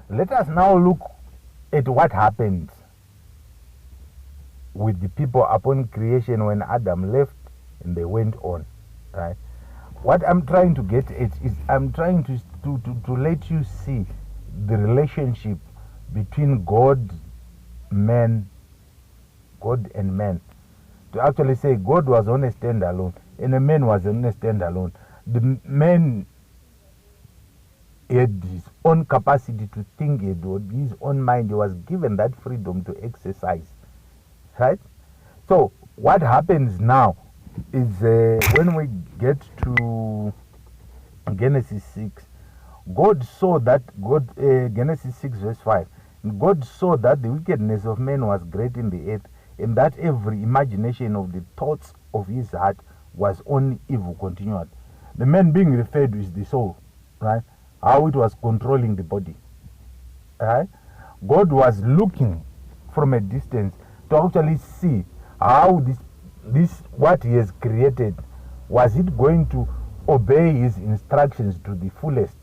Let us now look at what happened with the people upon creation when Adam left and they went on, right? What I'm trying to get at is I'm trying to let you see the relationship between God and man, to actually say God was on a standalone and a man was on a standalone. The man had his own capacity to think, he had his own mind, he was given that freedom to exercise, right? So what happens now is when we get to Genesis 6, God saw that Genesis 6 verse 5, God saw that the wickedness of man was great in the earth, and that every imagination of the thoughts of his heart was only evil continually. The man being referred to is the soul, right? How it was controlling the body, right? God was looking from a distance to actually see how this what he has created, was it going to obey his instructions to the fullest,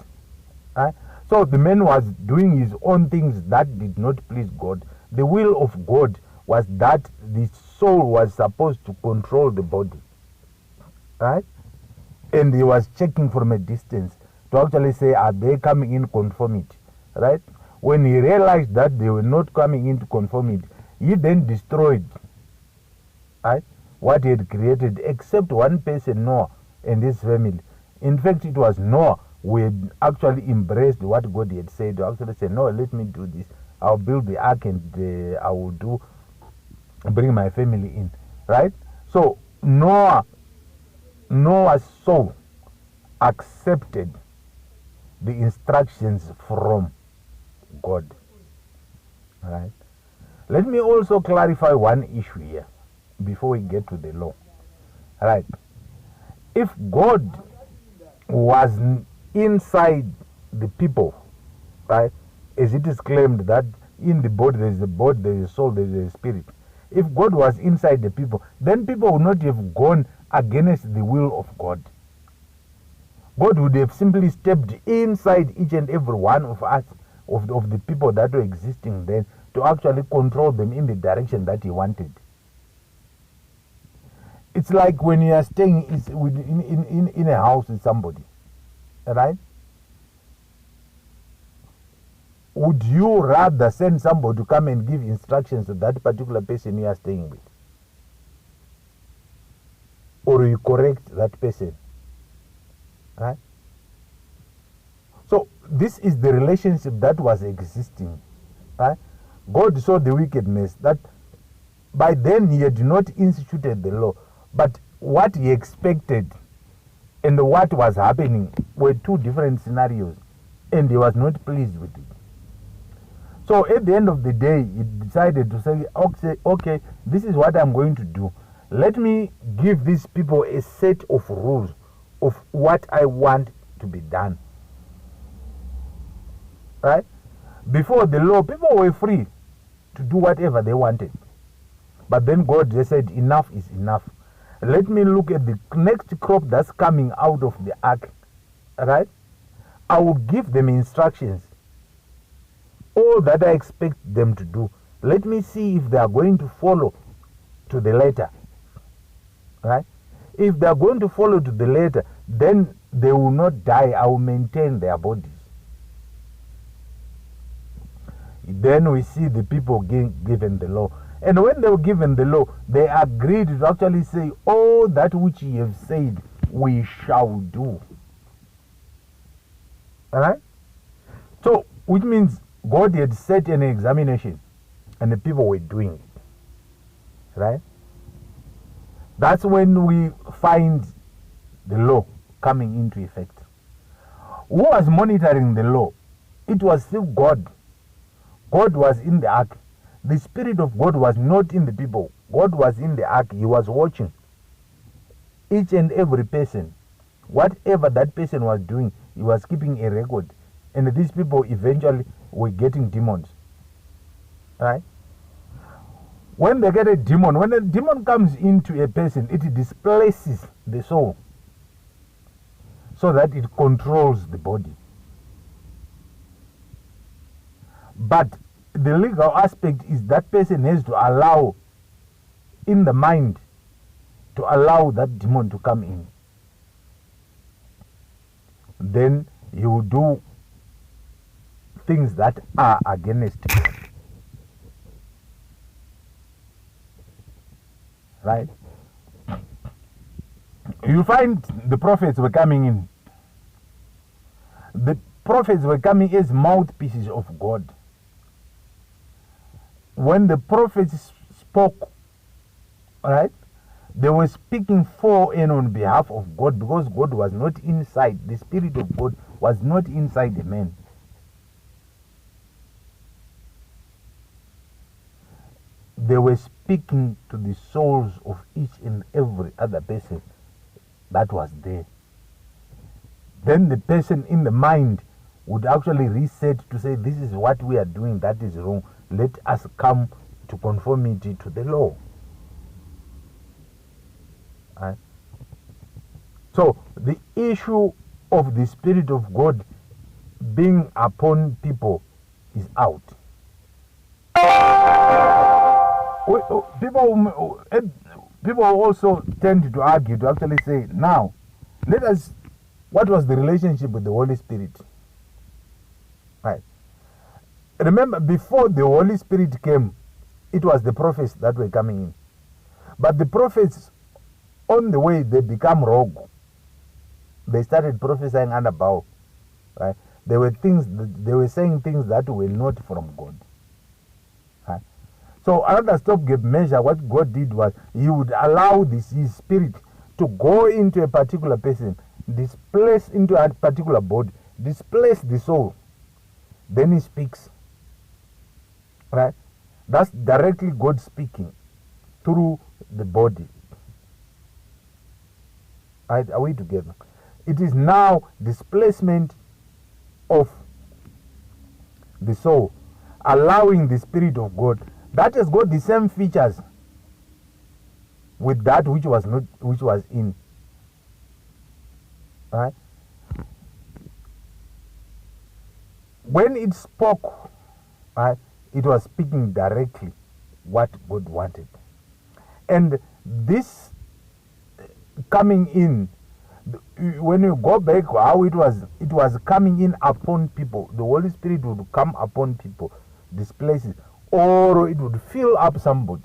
right? So the man was doing his own things that did not please God. The will of God was that the soul was supposed to control the body, right? And he was checking from a distance to actually say, are they coming in conformity, right? When he realized that they were not coming into conformity, he then destroyed, right, what he had created, except one person, Noah, and his family. In fact, it was Noah who had actually embraced what God had said, to actually say, no, let me do this. I'll build the ark and I will bring my family in, right? So Noah's soul accepted the instructions from God, right? Let me also clarify one issue here before we get to the law, right? If God was inside the people, right, as it is claimed that in the body there is a body, there is a soul, there is a spirit. If God was inside the people, then people would not have gone against the will of God. God would have simply stepped inside each and every one of us, of the people that were existing then, to actually control them in the direction that he wanted. It's like when you are staying in a house with somebody, right? Would you rather send somebody to come and give instructions to that particular person you are staying with? Or you correct that person? Right? So this is the relationship that was existing. Right? God saw the wickedness that by then he had not instituted the law, but what he expected and what was happening were two different scenarios, and he was not pleased with it. So at the end of the day, he decided to say, okay, this is what I'm going to do. Let me give these people a set of rules of what I want to be done. Right? Before the law, people were free to do whatever they wanted. But then God just said, enough is enough. Let me look at the next crop that's coming out of the ark. Right? I will give them instructions. All that I expect them to do. Let me see if they are going to follow to the letter. Right? If they are going to follow to the letter, then they will not die. I will maintain their bodies. Then we see the people given the law. And when they were given the law, they agreed to actually say, all that which ye have said, we shall do. Alright? So, which means God had set an examination and the people were doing it. Right? That's when we find the law coming into effect. Who was monitoring the law? It was still God. God was in the ark. The Spirit of God was not in the people. God was in the ark. He was watching each and every person. Whatever that person was doing, he was keeping a record. And these people eventually were getting demons. Right? When they get a demon, when a demon comes into a person, it displaces the soul so that it controls the body. But the legal aspect is that person has to allow in the mind, to allow that demon to come in. Then he will do things that are against God. Right? You find the prophets were coming in. The prophets were coming as mouthpieces of God. When the prophets spoke, right, they were speaking for and on behalf of God, because God was not inside. The Spirit of God was not inside the man. They were speaking to the souls of each and every other person that was there. Then the person in the mind would actually reset to say, this is what we are doing, that is wrong. Let us come to conformity to the law. Right? So the issue of the Spirit of God being upon people is out. People also tend to argue, to actually say, now, what was the relationship with the Holy Spirit? Right. Remember, before the Holy Spirit came, it was the prophets that were coming in. But the prophets, on the way, they become rogue. They started prophesying under bow. Right? They were saying things that were not from God. Right? So another stopgap measure, what God did was, he would allow his spirit to go into a particular person, displace into a particular body, displace the soul. Then he speaks. Right? That's directly God speaking through the body. Right? Are we together? It is now displacement of the soul, allowing the Spirit of God that has got the same features with that which was in. Right? When it spoke, right, it was speaking directly what God wanted. And this coming in, when you go back how it was coming in upon people, the Holy Spirit would come upon people, these places, or it would fill up somebody.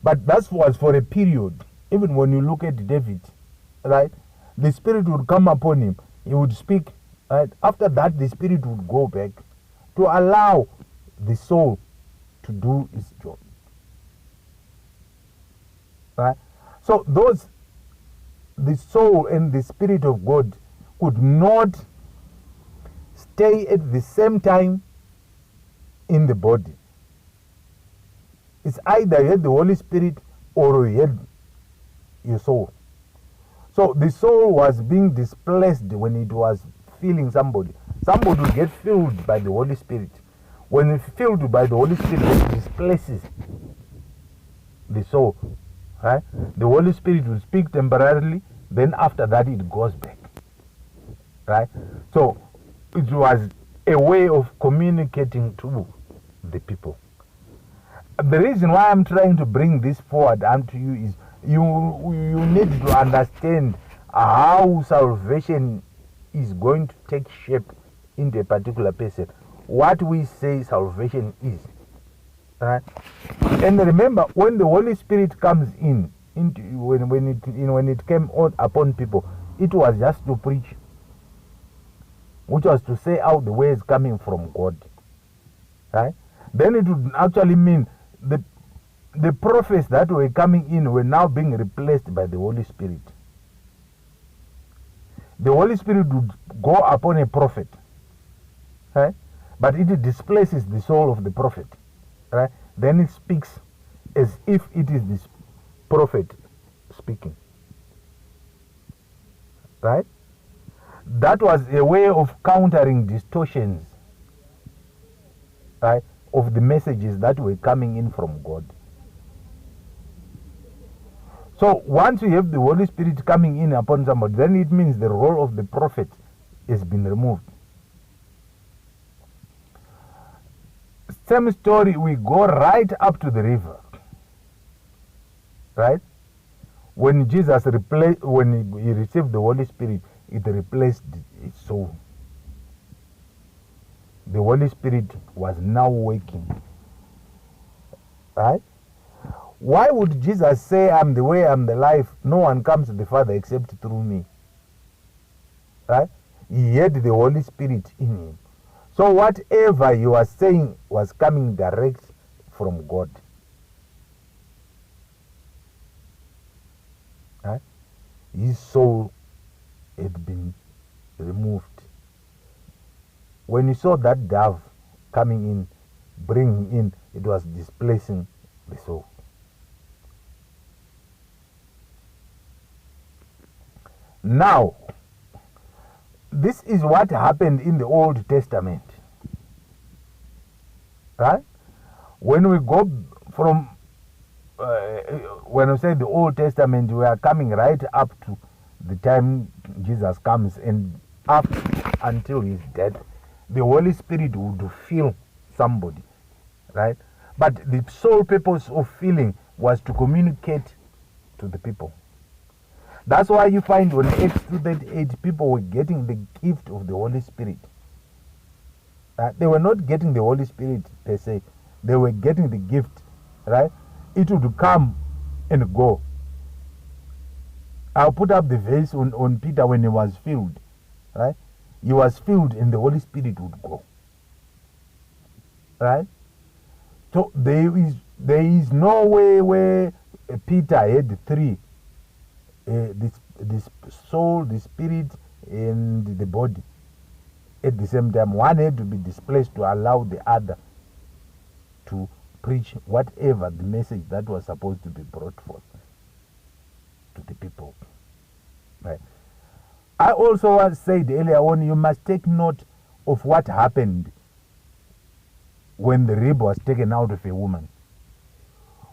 But that was for a period. Even when you look at David, right, the Spirit would come upon him, he would speak, right? After that, the Spirit would go back to allow the soul to do its job. Right? So the soul and the Spirit of God could not stay at the same time in the body. It's either you had the Holy Spirit or you had your soul. So the soul was being displaced when it was feeling somebody. Somebody will get filled by the Holy Spirit. When it's filled by the Holy Spirit, it displaces the soul. Right? The Holy Spirit will speak temporarily, then after that it goes back. Right? So it was a way of communicating to the people. The reason why I'm trying to bring this forward unto you is you need to understand how salvation is going to take shape into a particular person. What we say salvation is. Right? And remember, when the Holy Spirit comes in, when it came on upon people, it was just to preach, which was to say out the ways coming from God. Right? Then it would actually mean the prophets that were coming in were now being replaced by the Holy Spirit. The Holy Spirit would go upon a prophet, right? But it displaces the soul of the prophet. Right? Then it speaks as if it is this prophet speaking. Right? That was a way of countering distortions, right, of the messages that were coming in from God. So once you have the Holy Spirit coming in upon somebody, then it means the role of the prophet has been removed. Same story, we go right up to the river. Right? When Jesus when he received the Holy Spirit, it replaced his soul. The Holy Spirit was now working. Right? Why would Jesus say, I'm the way, I'm the life, no one comes to the Father except through me? Right? He had the Holy Spirit in him. So whatever you are saying was coming direct from God. Right? His soul had been removed. When he saw that dove coming in, bringing in, it was displacing the soul. Now, this is what happened in the Old Testament. Right? When we go from, when we say the Old Testament, we are coming right up to the time Jesus comes, and up until his death, the Holy Spirit would fill somebody. Right? But the sole purpose of filling was to communicate to the people. That's why you find when Acts 2:38 people were getting the gift of the Holy Spirit. They were not getting the Holy Spirit per se. They were getting the gift. Right? It would come and go. I'll put up the verse on Peter when he was filled. Right? He was filled and the Holy Spirit would go. Right? So there is no way where Peter had three. This soul, the spirit, and the body at the same time. One had to be displaced to allow the other to preach whatever the message that was supposed to be brought forth to the people. Right. I also said earlier on, you must take note of what happened when the rib was taken out of a woman.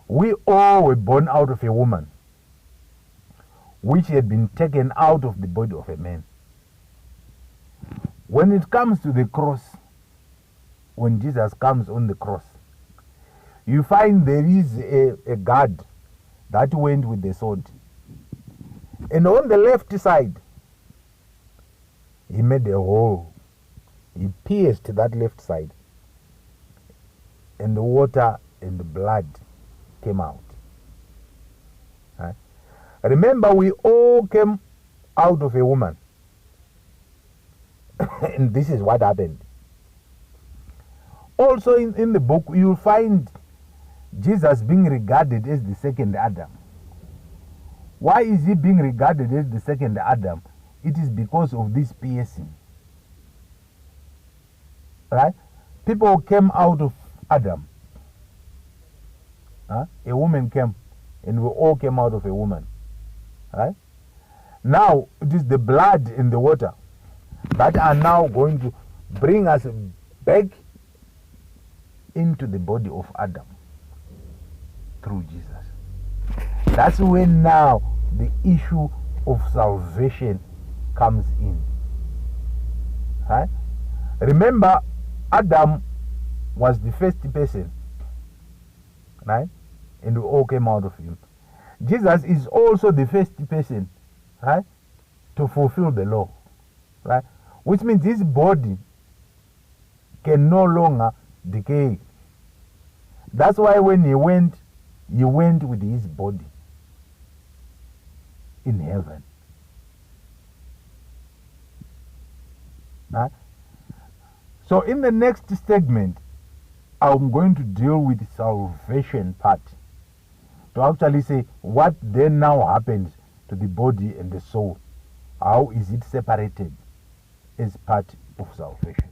We all were born out of a woman which had been taken out of the body of a man. When it comes to the cross, when Jesus comes on the cross, you find there is a guard that went with the sword. And on the left side, he made a hole. He pierced that left side. And the water and the blood came out. Right? Remember, we all came out of a woman. And this is what happened. Also in the book, you'll find Jesus being regarded as the second Adam. Why is he being regarded as the second Adam? It is because of this piercing. Right? People came out of Adam. A woman came, and we all came out of a woman. Right? Now, it is the blood and the water that are now going to bring us back into the body of Adam through Jesus. That's when now the issue of salvation comes in. Right? Remember, Adam was the first person, right? And we all came out of him. Jesus is also the first person, right, to fulfill the law, right? Which means his body can no longer decay. That's why when he went with his body in heaven. Right? So in the next segment, I'm going to deal with the salvation part, to actually say what then now happens to the body and the soul. How is it separated as part of salvation?